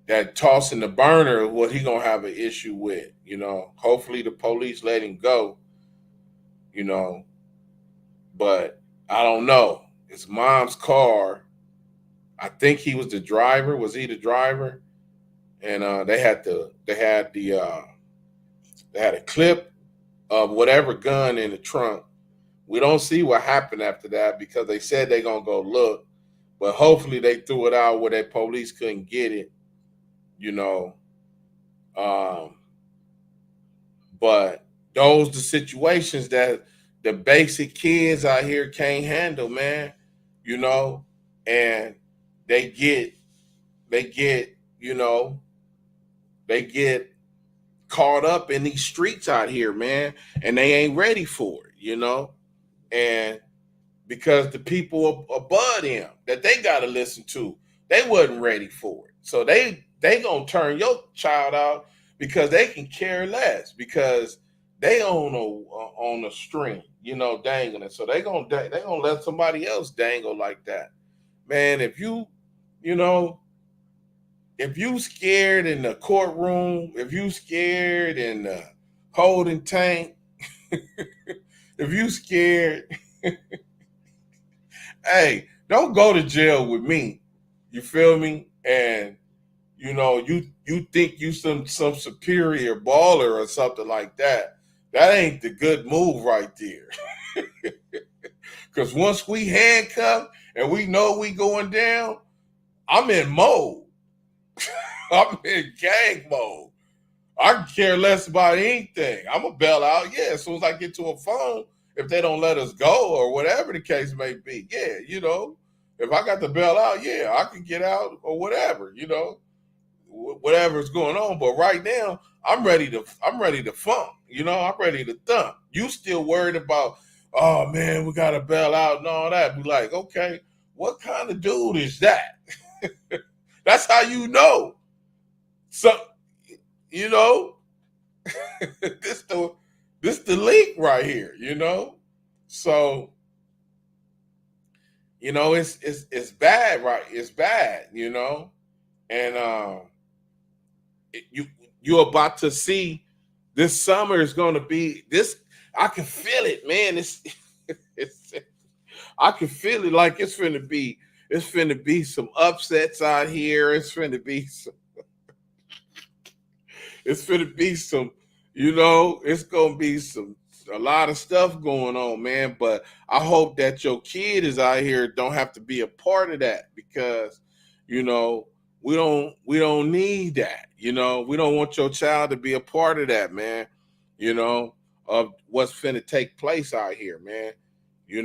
Speaker 9: that tossing the burner, what he gonna have an issue with. Hopefully the police let him go, but I don't know. It's mom's car. I think he was the driver. Was he the driver? And they had a clip of whatever gun in the trunk. We don't see what happened after that, because they said they're gonna go look, but hopefully they threw it out where that police couldn't get it. But those the situations that the basic kids out here can't handle, man. And they get they get caught up in these streets out here, man, and they ain't ready for it, and because the people above them that they got to listen to, they wasn't ready for it. So they gonna turn your child out because they can care less, because they on a string, dangling. So they gonna let somebody else dangle like that. Man, if you scared in the courtroom, if you scared in the holding tank, if you scared, hey, don't go to jail with me. You feel me? And you think you some superior baller or something like that. That ain't the good move right there. Because once we handcuff and we know we going down, I'm in mode. I'm in gang mode. I can care less about anything. I'm going to bail out. Yeah, as soon as I get to a phone, if they don't let us go or whatever the case may be. Yeah, if I got to bail out, yeah, I can get out or whatever, whatever's going on. But right now, I'm ready to funk. I'm ready to thump. You still worried about, oh man, we got to bail out and all that. Be like, okay, what kind of dude is that? That's how you know. So, this the link right here, So, it's bad, right? It's bad, and you're about to see this summer is going to be this. I can feel it, man. It's I can feel it like it's finna be some upsets out here. It's finna be some. It's finna be some. It's gonna be a lot of stuff going on, man. But I hope that your kid is out here don't have to be a part of that, because, we don't need that. We don't want your child to be a part of that, man. Of what's finna take place out here, man. We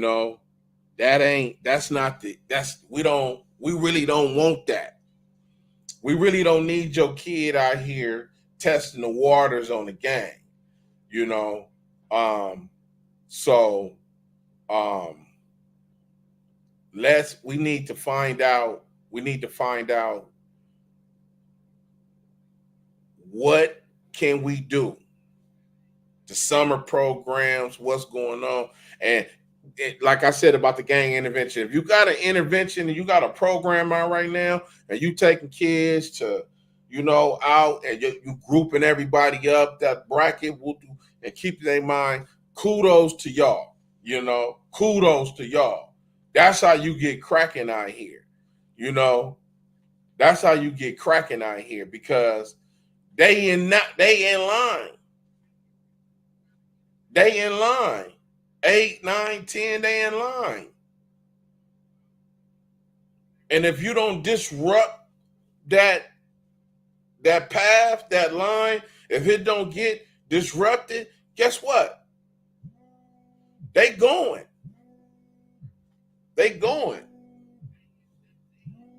Speaker 9: really don't want that. We really don't need your kid out here testing the waters on the game, So we need to find out what can we do? The summer programs, what's going on? And like I said about the gang intervention, if you got an intervention and you got a program out right now and you taking kids to, out and you grouping everybody up, that bracket will do, and keep their mind, kudos to y'all, kudos to y'all. That's how you get cracking out here, That's how you get cracking out here, because they in line. They in line. 8, 9, 10, they in line. And if you don't disrupt that path, that line, if it don't get disrupted, guess what? They going.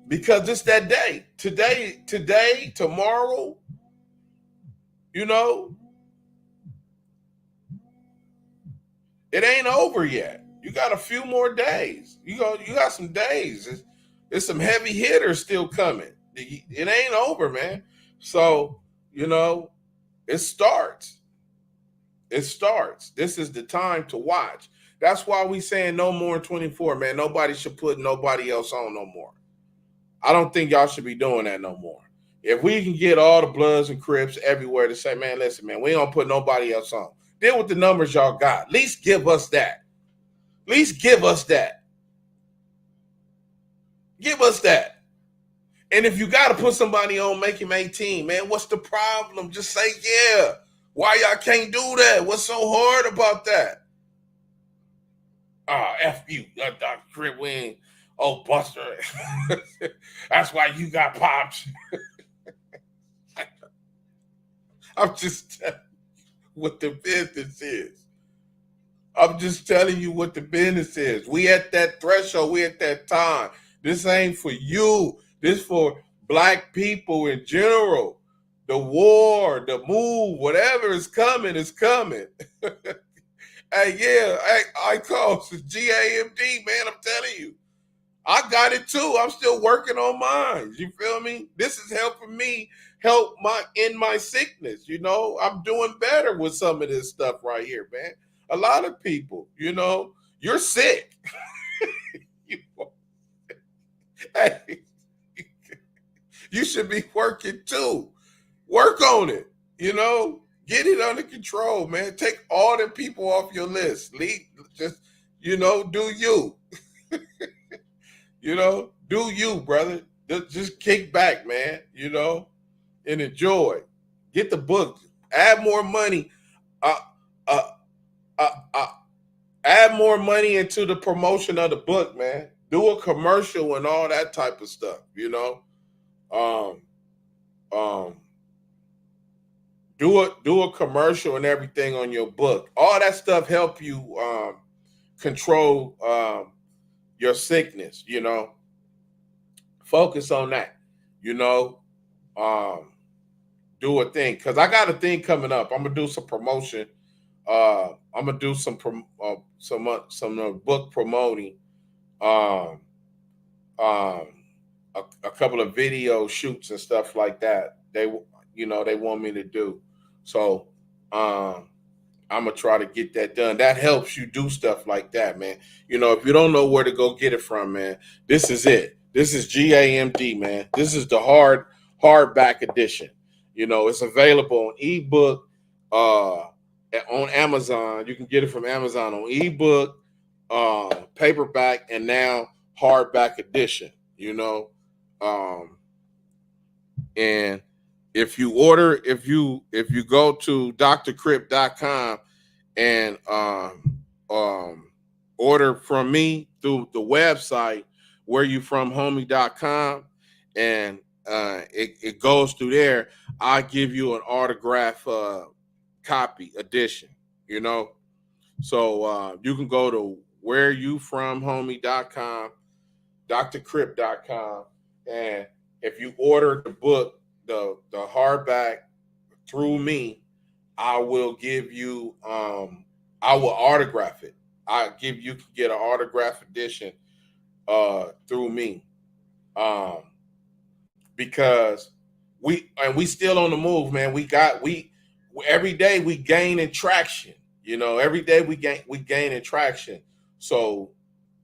Speaker 9: Because it's that day. Today, tomorrow, it ain't over yet. You got a few more days. You got some days. There's some heavy hitters still coming. It ain't over, man. So, it starts. This is the time to watch. That's why we saying no more in 24, man. Nobody should put nobody else on no more. I don't think y'all should be doing that no more. If we can get all the Bloods and Crips everywhere to say, man, listen, man, we ain't gonna put nobody else on. Deal with the numbers y'all got. At least give us that. Give us that. And if you got to put somebody on, make him 18, man. What's the problem? Just say, yeah. Why y'all can't do that? What's so hard about that? F you, Dr. Crip Wing. Oh, Buster. That's why you got pops. I'm just telling you what the business is. I'm just telling you what the business is. We at that threshold. We at that time. This ain't for you. This for black people in general. The war, the move, whatever is coming is coming. Hey, yeah, I call GAMD, man. I'm telling you, I got it too. I'm still working on mine. You feel me? This is helping me help my sickness. You know, I'm doing better with some of this stuff right here, man. A lot of people, you know, you're sick. Hey, you should be working too. Work on it. You know, get it under control, man. Take all the people off your list. Just, you know, do you. You know, do you, brother. Just kick back, man, you know, and enjoy. Get the book. Add more money. Uh, uh, add more money into the promotion of the book, man. Do a commercial and all that type of stuff, you know. Um, um, do a commercial and everything on your book. All that stuff help you control your sickness, you know. Focus on that, you know. Do a thing, because I got a thing coming up. I'm gonna do some promotion. I'm gonna do some book promoting. Um, um, a couple of video shoots and stuff like that. They want me to do. So I'm gonna try to get that done. That helps you do stuff like that, man. You know, if you don't know where to go get it from, man, this is it. This is GAMD, man. This is the hardback edition. You know, it's available on ebook, on Amazon. You can get it from Amazon on ebook, paperback, and now hardback edition. You know, and if you go to drcrip.com and order from me through the website whereyouFromHomie.com, and it goes through there, I give you an autograph copy edition, you know. So you can go to whereyouFromHomie.com, drcrip.com, and if you order the book, the hardback through me, I will give you I will autograph it. You can get an autograph edition through me. Because we still on the move, man. We every day we gaining traction. You know, every day we gaining traction. So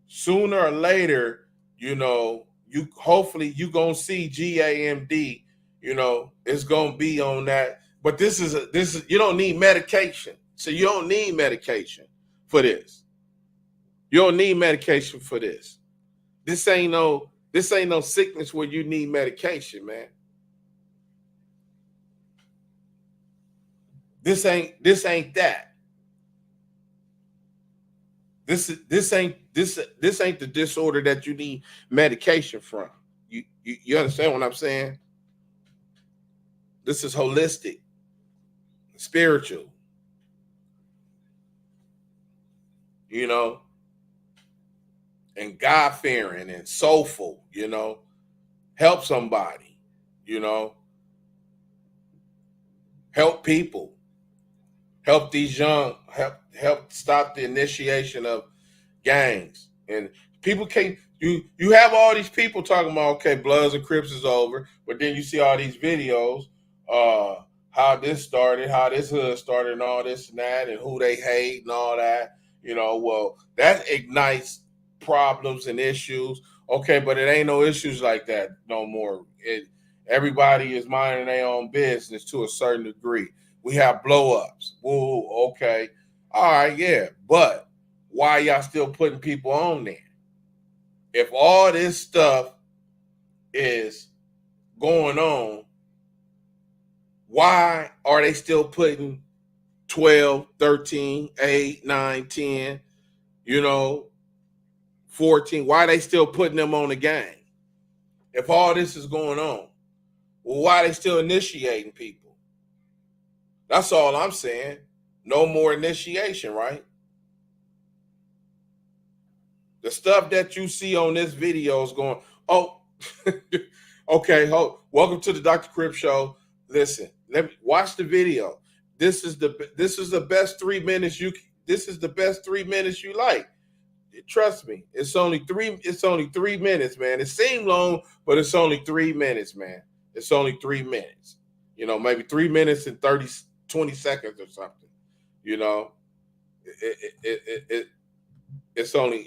Speaker 9: sooner or later, you know, hopefully you gonna see GAMD. You know, it's gonna be on that. But this is you don't need medication. So you don't need medication for this. You don't need medication for this. This ain't no sickness where you need medication, man. This ain't that. This ain't the disorder that you need medication from. You understand what I'm saying? This is holistic, spiritual. You know, and God-fearing and soulful, you know. Help somebody, you know. Help people. Help these young, help stop the initiation of gangs. And people can't, you have all these people talking about, okay, Bloods and Crips is over, but then you see all these videos, how this started, how this hood started, and all this and that, and who they hate and all that. You know, well, that ignites problems and issues. Okay, but it ain't no issues like that no more. Everybody is minding their own business to a certain degree. We have blow-ups. Whoa, okay. All right, yeah. But why y'all still putting people on there? If all this stuff is going on, why are they still putting 12, 13, 8, 9, 10, you know, 14? Why are they still putting them on the game? If all this is going on, well, why are they still initiating people? That's all I'm saying. No more initiation, right? The stuff that you see on this video is going, oh, okay, welcome to the Dr. Crip Show. Listen, let me watch the video. This is the best 3 minutes this is the best 3 minutes you like. Trust me, it's only 3 minutes, man. It seemed long, but it's only 3 minutes, man. It's only 3 minutes. You know, maybe 3 minutes and 20 seconds or something. You know, it's only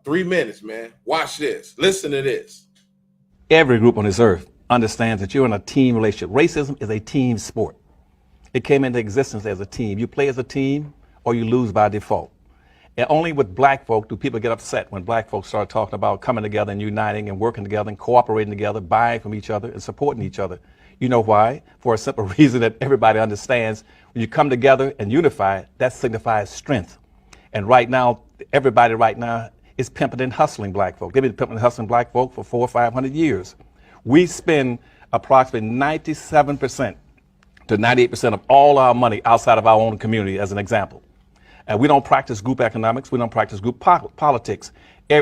Speaker 9: 3 minutes, man. Watch this. Listen to this.
Speaker 4: Every group on this earth understands that you're in a team relationship. Racism is a team sport. It came into existence as a team. You play as a team or you lose by default. And only with black folk do people get upset when black folks start talking about coming together and uniting and working together and cooperating together, buying from each other and supporting each other. You know why? For a simple reason that everybody understands. When you come together and unify, that signifies strength. And right now, everybody right now is pimping and hustling black folk. They've been pimping and hustling black folk for 400 or 500 years. We spend approximately 97% to 98% of all our money outside of our own community, as an example. And we don't practice group economics. We don't practice group politics.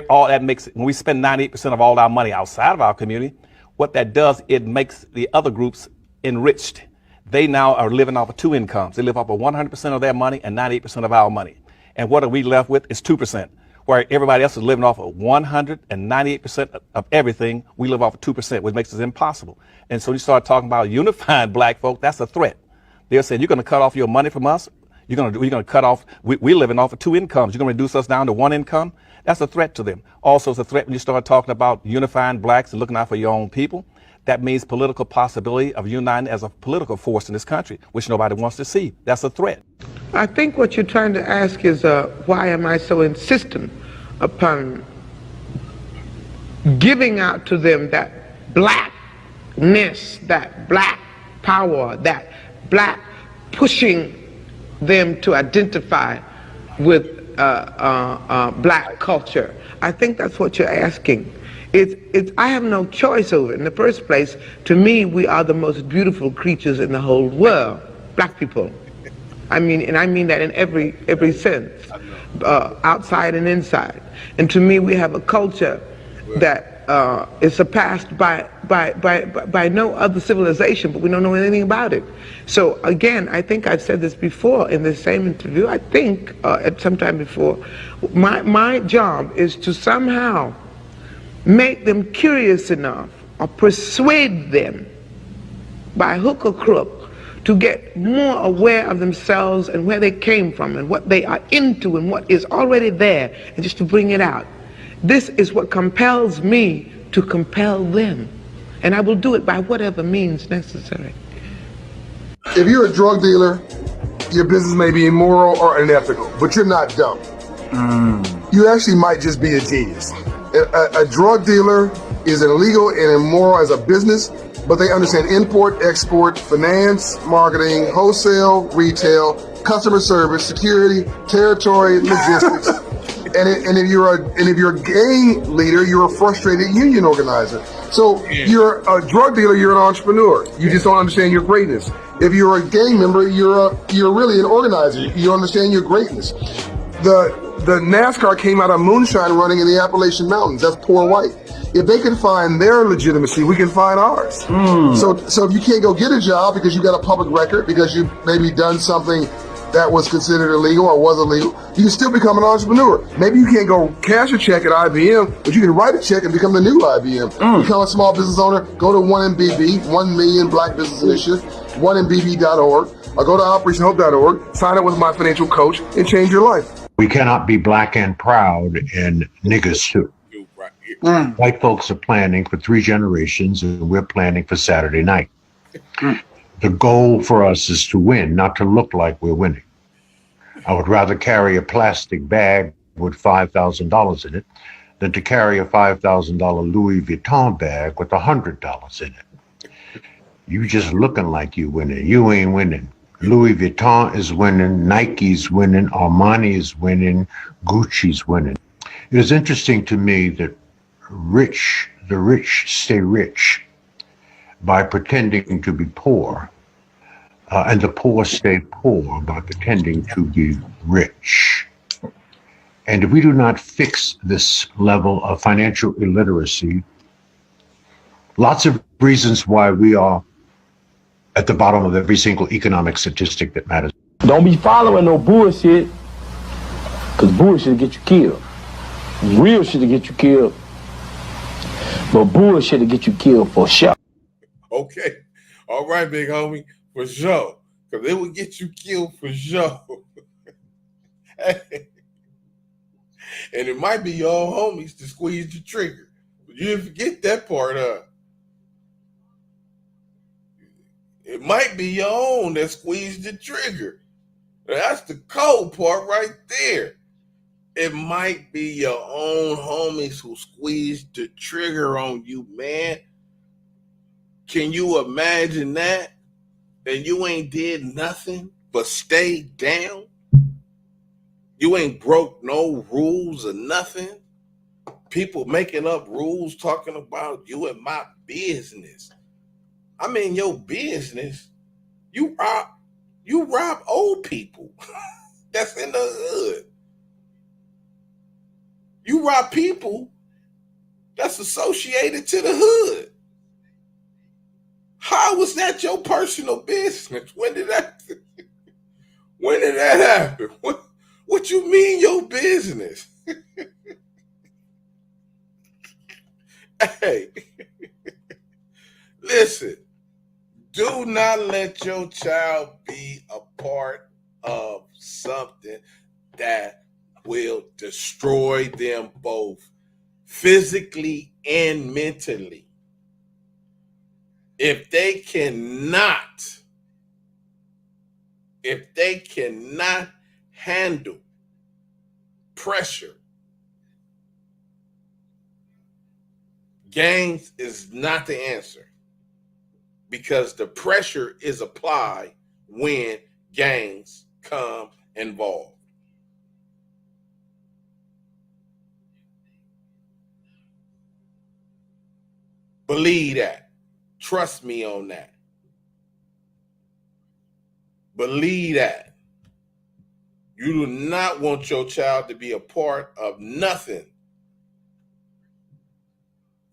Speaker 4: All that makes it, when we spend 98% of all our money outside of our community, what that does, it makes the other groups enriched. They now are living off of two incomes. They live off of 100% of their money and 98% of our money. And what are we left with is 2%. Where everybody else is living off of 198% of everything, we live off of 2%, which makes it impossible. And so you start talking about unifying black folk, that's a threat. They're saying, you're going to cut off your money from us? You're going to cut off, we're living off of two incomes. You're going to reduce us down to one income? That's a threat to them. Also, it's a threat when you start talking about unifying blacks and looking out for your own people. That means political possibility of uniting as a political force in this country, which nobody wants to see. That's a threat.
Speaker 5: I think what you're trying to ask is why am I so insistent upon giving out to them that blackness, that black power, that black pushing them to identify with black culture. I think that's what you're asking. I have no choice over it. In the first place, to me, we are the most beautiful creatures in the whole world, black people. I mean, and I mean that in every sense, outside and inside. And to me, we have a culture that is surpassed by no other civilization, but we don't know anything about it. So again, I think I've said this before in the same interview. I think at some time before, my job is to somehow make them curious enough or persuade them by hook or crook to get more aware of themselves and where they came from and what they are into and what is already there, and just to bring it out. This is what compels me to compel them, and I will do it by whatever means necessary.
Speaker 6: If you're a drug dealer, your business may be immoral or unethical, but you're not dumb. You actually might just be a genius. A drug dealer is illegal and immoral as a business, but they understand import, export, finance, marketing, wholesale, retail, customer service, security, territory, logistics. And if you're a gang leader, you're a frustrated union organizer. So you're a drug dealer, you're an entrepreneur. You just don't understand your greatness. If you're a gang member, you're really an organizer. You understand your greatness. The NASCAR came out of moonshine running in the Appalachian Mountains. That's poor white. If they can find their legitimacy, we can find ours. So if you can't go get a job because you got a public record, because you maybe done something that was considered illegal or was illegal, you can still become an entrepreneur. Maybe you can't go cash a check at IBM, but you can write a check and become the new IBM. Become a small business owner, go to 1MBB, 1 Million Black Business Initiative, 1MBB.org, or go to OperationHope.org, sign up with my financial coach, and change your life.
Speaker 7: We cannot be black and proud and niggas too. White folks are planning for 3 generations, and we're planning for Saturday night. The goal for us is to win, not to look like we're winning. I would rather carry a plastic bag with $5,000 in it than to carry a $5,000 Louis Vuitton bag with $100 in it. You just looking like you winning. You ain't winning. Louis Vuitton is winning, Nike's winning, Armani is winning, Gucci's winning. It is interesting to me that the rich stay rich by pretending to be poor, and the poor stay poor by pretending to be rich. And if we do not fix this level of financial illiteracy, Lots of reasons why we are at the bottom of every single economic statistic that matters.
Speaker 8: Don't be following no bullshit, because bullshit will get you killed. Real shit will get you killed, but bullshit will get you killed for sure.
Speaker 9: Okay. All right, big homie, for sure. Because it will get you killed for sure. Hey. And it might be your own homies to squeeze the trigger. But you didn't forget that part, It might be your own that squeezed the trigger. That's the cold part right there. It might be your own homies who squeezed the trigger on you, man. Can you imagine that? And you ain't did nothing but stayed down? You ain't broke no rules or nothing? People making up rules talking about you and my business. I'm in your business. You rob old people that's in the hood. You rob people that's associated to the hood. How was that your personal business? When did that happen? What you mean your business? Hey, listen, do not let your child be a part of something that will destroy them both physically and mentally. If they cannot handle pressure, gangs is not the answer, because the pressure is applied when gangs come involved. Believe that. Trust me on that. Believe that. You do not want your child to be a part of nothing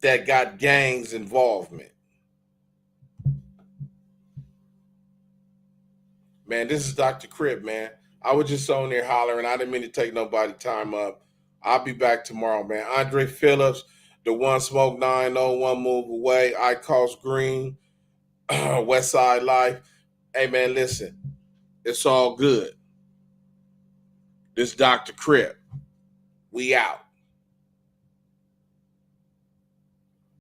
Speaker 9: that got gangs involvement. Man, this is Dr. Crip, man. I was just on there hollering. I didn't mean to take nobody time up. I'll be back tomorrow, man. Andre Phillips, the One Smoke 901 Move Away, I Cost Green, West Side Life. Hey, man, listen. It's all good. This Dr. Crip. We out.